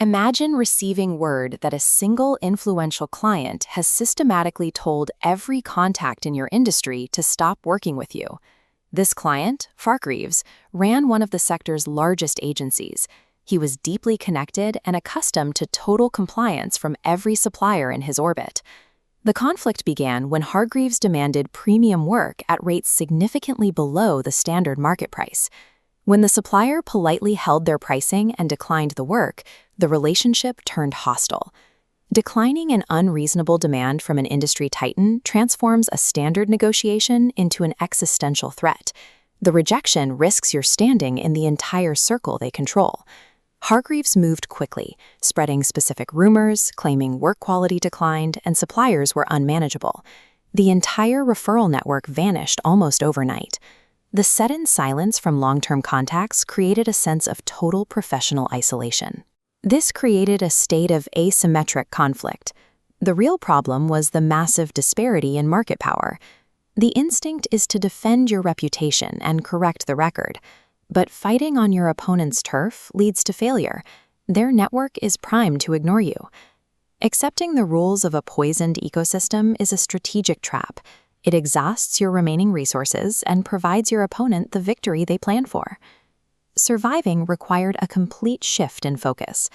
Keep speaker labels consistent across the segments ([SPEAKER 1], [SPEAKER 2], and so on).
[SPEAKER 1] Imagine receiving word that a single influential client has systematically told every contact in your industry to stop working with you. This client, Hargreaves, ran one of the sector's largest agencies. He was deeply connected and accustomed to total compliance from every supplier in his orbit. The conflict began when Hargreaves demanded premium work at rates significantly below the standard market price. When the supplier politely held their pricing and declined the work, the relationship turned hostile. Declining an unreasonable demand from an industry titan transforms a standard negotiation into an existential threat. The rejection risks your standing in the entire circle they control. Hargreaves moved quickly, spreading specific rumors, claiming work quality declined, and suppliers were unmanageable. The entire referral network vanished almost overnight. The sudden silence from long-term contacts created a sense of total professional isolation. This created a state of asymmetric conflict. The real problem was the massive disparity in market power. The instinct is to defend your reputation and correct the record. But fighting on your opponent's turf leads to failure. Their network is primed to ignore you. Accepting the rules of a poisoned ecosystem is a strategic trap. It exhausts your remaining resources and provides your opponent the victory they plan for. Surviving required a complete shift in focus.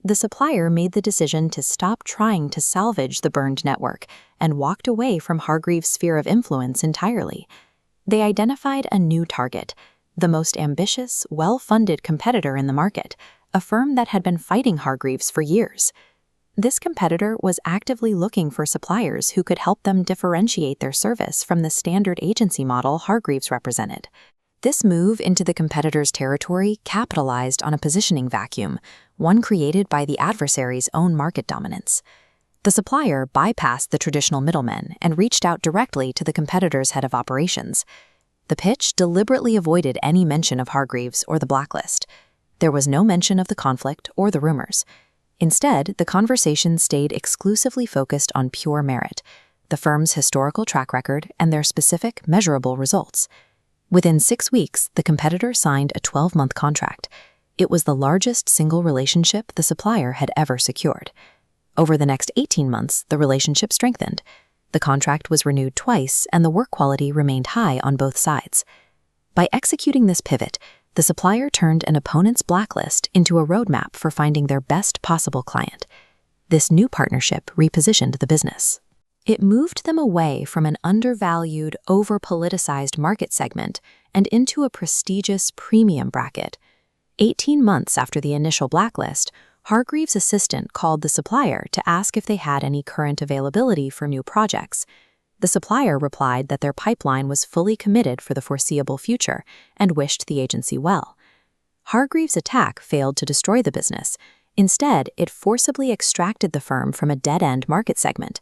[SPEAKER 1] The supplier made the decision to stop trying to salvage the burned network and walked away from Hargreaves' sphere of influence entirely. They identified a new target, the most ambitious, well-funded competitor in the market, a firm that had been fighting Hargreaves for years. This competitor was actively looking for suppliers who could help them differentiate their service from the standard agency model Hargreaves represented. This move into the competitor's territory capitalized on a positioning vacuum, one created by the adversary's own market dominance. The supplier bypassed the traditional middlemen and reached out directly to the competitor's head of operations. The pitch deliberately avoided any mention of Hargreaves or the blacklist. There was no mention of the conflict or the rumors. Instead, the conversation stayed exclusively focused on pure merit, the firm's historical track record, and their specific, measurable results. Within 6 weeks, the competitor signed a 12-month contract. It was the largest single relationship the supplier had ever secured. Over the next 18 months, the relationship strengthened. The contract was renewed twice, and the work quality remained high on both sides. By executing this pivot, the supplier turned an opponent's blacklist into a roadmap for finding their best possible client. This new partnership repositioned the business. It moved them away from an undervalued, over-politicized market segment and into a prestigious premium bracket. 18 months after the initial blacklist, Hargreaves' assistant called the supplier to ask if they had any current availability for new projects. The supplier replied that their pipeline was fully committed for the foreseeable future and wished the agency well. Hargreaves' attack failed to destroy the business. Instead, it forcibly extracted the firm from a dead-end market segment.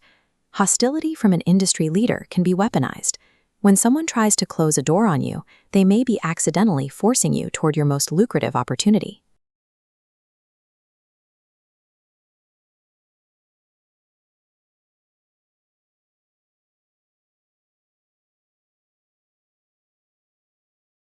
[SPEAKER 1] Hostility from an industry leader can be weaponized. When someone tries to close a door on you, they may be accidentally forcing you toward your most lucrative opportunity.